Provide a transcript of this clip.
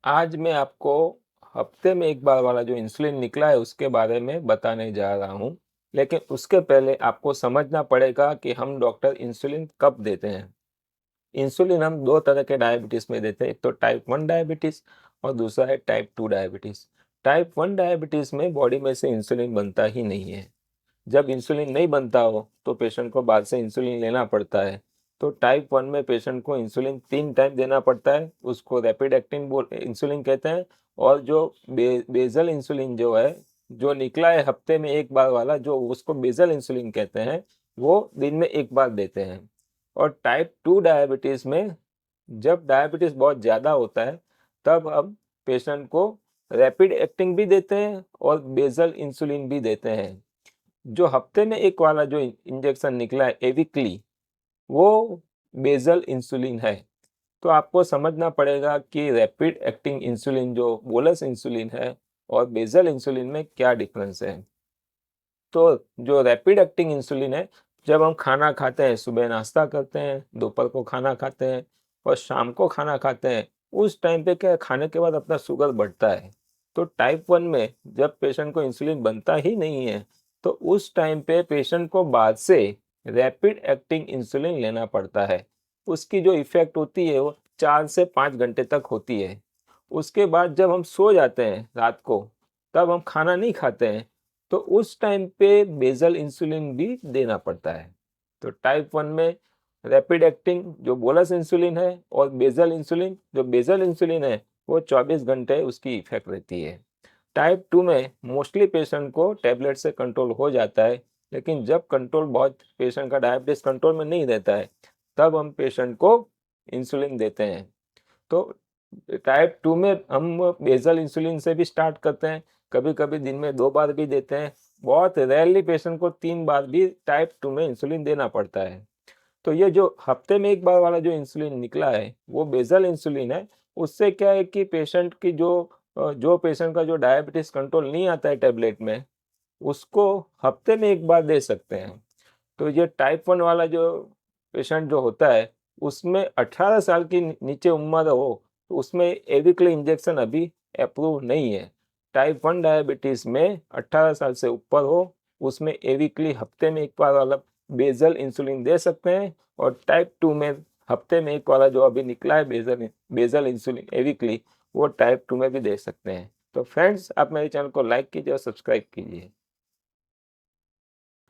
आज मैं आपको हफ्ते में एक बार वाला जो इंसुलिन निकला है उसके बारे में बताने जा रहा हूँ। लेकिन उसके पहले आपको समझना पड़ेगा कि हम डॉक्टर इंसुलिन कब देते हैं। इंसुलिन हम 2 तरह के डायबिटीज़ में देते हैं, एक तो टाइप 1 डायबिटीज़ और दूसरा है टाइप 2 डायबिटीज़। टाइप 1 डायबिटीज़ में बॉडी में से इंसुलिन बनता ही नहीं है। जब इंसुलिन नहीं बनता हो तो पेशेंट को बाद से इंसुलिन लेना पड़ता है। तो टाइप 1 में पेशेंट को इंसुलिन 3 टाइम देना पड़ता है, उसको रैपिड एक्टिंग इंसुलिन कहते हैं। और जो बेसल इंसुलिन जो है, जो निकला है हफ्ते में एक बार वाला, जो उसको बेसल इंसुलिन कहते हैं, वो दिन में एक बार देते हैं। और टाइप 2 डायबिटीज़ में जब डायबिटीज़ बहुत ज़्यादा होता है तब हम पेशेंट को रैपिड एक्टिंग भी देते हैं और बेसल इंसुलिन भी देते हैं। जो हफ्ते में एक वाला जो इंजेक्शन निकला है एविक्ली, वो बेसल इंसुलिन है। तो आपको समझना पड़ेगा कि रैपिड एक्टिंग इंसुलिन जो बोलस इंसुलिन है और बेसल इंसुलिन में क्या डिफरेंस है। तो जो रैपिड एक्टिंग इंसुलिन है, जब हम खाना खाते हैं, सुबह नाश्ता करते हैं, दोपहर को खाना खाते हैं और शाम को खाना खाते हैं, उस टाइम पे क्या है, खाने के बाद अपना शुगर बढ़ता है। तो टाइप 1 में जब पेशेंट को इंसुलिन बनता ही नहीं है, तो उस टाइम पे पेशेंट को बाद से रैपिड एक्टिंग इंसुलिन लेना पड़ता है। उसकी जो इफ़ेक्ट होती है वो 4 से 5 घंटे तक होती है। उसके बाद जब हम सो जाते हैं रात को, तब हम खाना नहीं खाते हैं, तो उस टाइम पे बेसल इंसुलिन भी देना पड़ता है। तो टाइप 1 में रैपिड एक्टिंग जो बोलस इंसुलिन है और बेसल इंसुलिन है, वो 24 घंटे उसकी इफ़ेक्ट रहती है। टाइप 2 में मोस्टली पेशेंट को टैबलेट से कंट्रोल हो जाता है, लेकिन जब कंट्रोल बहुत पेशेंट का डायबिटीज़ कंट्रोल में नहीं रहता है, तब हम पेशेंट को इंसुलिन देते हैं। तो टाइप 2 में हम बेसल इंसुलिन से भी स्टार्ट करते हैं, कभी-कभी दिन में 2 बार भी देते हैं। बहुत रेयरली पेशेंट को 3 बार भी टाइप 2 में इंसुलिन देना पड़ता है। तो ये जो हफ्ते में एक बार वाला जो इंसुलिन निकला है, वो बेसल इंसुलिन है। उससे क्या है कि पेशेंट की जो पेशेंट का जो डायबिटीज़ कंट्रोल नहीं आता है टैबलेट में, उसको हफ्ते में एक बार दे सकते हैं। तो ये टाइप 1 वाला जो पेशेंट जो होता है, उसमें 18 साल की नीचे उम्र हो, तो उसमें एविक्ली इंजेक्शन अभी अप्रूव नहीं है। टाइप 1 डायबिटीज़ में 18 साल से ऊपर हो, उसमें एविक्ली हफ्ते में एक बार वाला बेसल इंसुलिन दे सकते हैं। और टाइप 2 में हफ्ते में एक वाला जो अभी निकला है बेसल इंसुलिन एविक्ली, वो टाइप 2 में भी दे सकते हैं। तो फ्रेंड्स, आप मेरे चैनल को लाइक कीजिए और सब्सक्राइब कीजिए।